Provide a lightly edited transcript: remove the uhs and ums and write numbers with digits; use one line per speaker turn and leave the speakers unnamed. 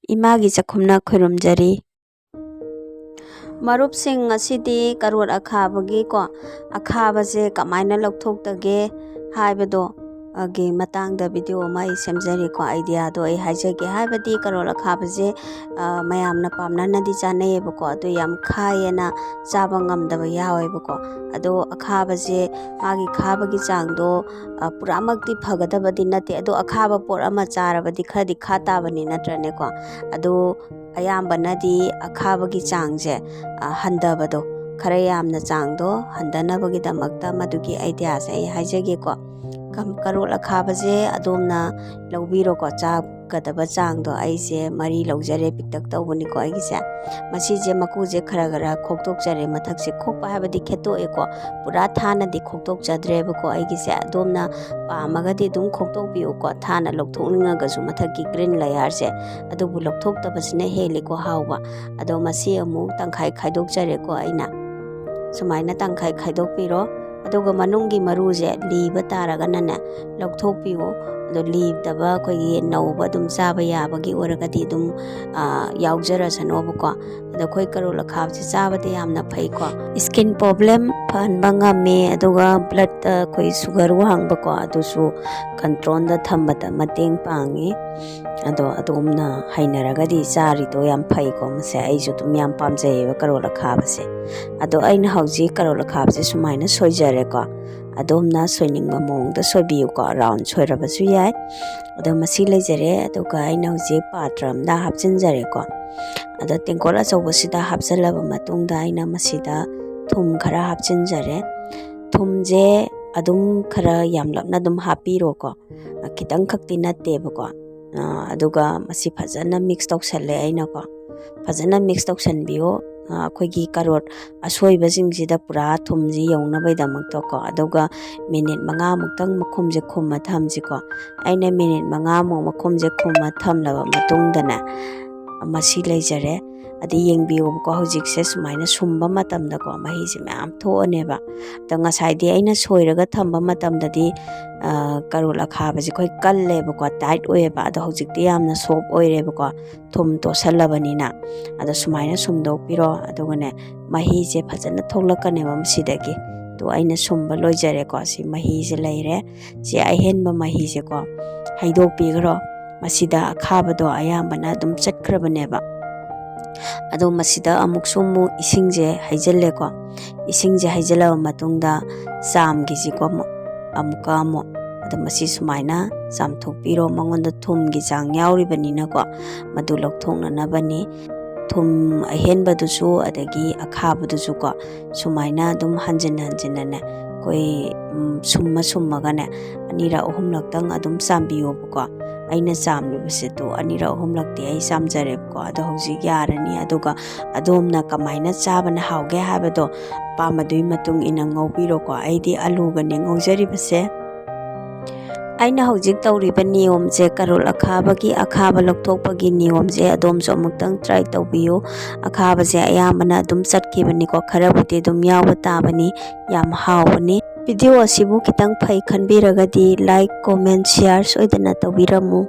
Emagichakhumna khurumjari. Marupsing asidi karot akhabagi ko akhabase kamaina lokthoktage haibado agi matangda video mai semjari ko idea do ai haijage haibadi karot akhabase mayamna pamna di chanai bako adu yam khayena chaba ngamdaba yawe bako ado akhabase magi khabagi changdo puramakti phagadabadi nate ado akhaba por ama charabadi khadi khatabani natrane ko ado ayambanadi akhabagi changje handabado khara yamna changdo handanabagi damakta madugi idea se ai haijage ko karot akhabase adomna lobiro ko kadaba changdo aise mari logjare piktak tawbani ko aigise masije makuje khara khoktokjare mathakse khokpa habadi kheto eko pura thana di khoktok jadreba ko aigise adomna pamagadi dum khoktok biu ko thana lokthokninga gasu mathaki green layer se adubu lokthok tabasne heli ko hawba ado masi amu tangkhai khaidok jare ko aina sumaina tangkhai khaidok piro aduga manungi maruje liba taraga nana lokthok piu ado leave daba koi nauba dum chaba yabagi oragadi dum yaujara sanoba ko ado koi karot akhabase chaba de yamna phai ko skin problem phanba ngame aduga blood koi sugar wangba ko adusu control da thambata mateng pangi ado adumna hainaragadi chari to yam phai ko mase aisu dum yam pamjai karot akhabase ado aina hauji karot akhabase sumaina soijare ko adomna soiningba mongda soibiu ko round soirabasu yai ado masi leijare aduga aina hauji patram da hapchinjare ko ado tengkol achobasida hapjalaba matungda aina masida thum khara hapchinjare thumje adum khara yamlapna dum hapiro ko kitang khakti natteba ko aduga masi phajana mix tawsalle aina ko phajana mix tawsanbiyo akhoi karot asoi sida pura thumji yaunabaidamukto ko aduga minute 5 muktang makhumje khumma thamji ko aina minute 5 mu makhumje khumma thamlaba matungdana masi leijare adi yengbiu ko hojikse sumaina sumba matamda ko mahise myam thoaneba to ngasai di aina soiraga thamba matamda di karot akhabase khoi kalleba ko tight oeba ado hojikti yamna soft oireba ko thum to salabanina ado sumaina sumdok piro adugane mahise phajana thoklakaneba masidagi to aina sumba loijare ko si mahise leire si ahenba mahise ko haidok pigro masida akhabado ayambana dum chatkrabaneba ado masida amuk sumu isingje haijelle ko isingje haijala matungda samgi ji ko amuka mo ado masi sumaina samthokpiro mangonda thumgi chang yauribanina ko madu lokthokna nabani thum ahenbadusu adagi akhabadusu ko sumaina dum hanjin ne koi summa gane anira ohum laktang adum sambiyo ko aina samlibase to anira ohum lakti ai samjare ko ado hoji yarani aduga adomna kamaina chabana hauge habado pamadui matung ina ngobiro ko aidi aluga ne ngojari base aina hojik tawriba niyom je karot akhabagi akhaba lokthokpagi niyom je adom so muktang try toubiyu akhaba je ayamana dum chatkibani ko kharabute dum yawa tabani yam hawani video asibu kitang phai khanbiragadi like comment share soidana tawbiramu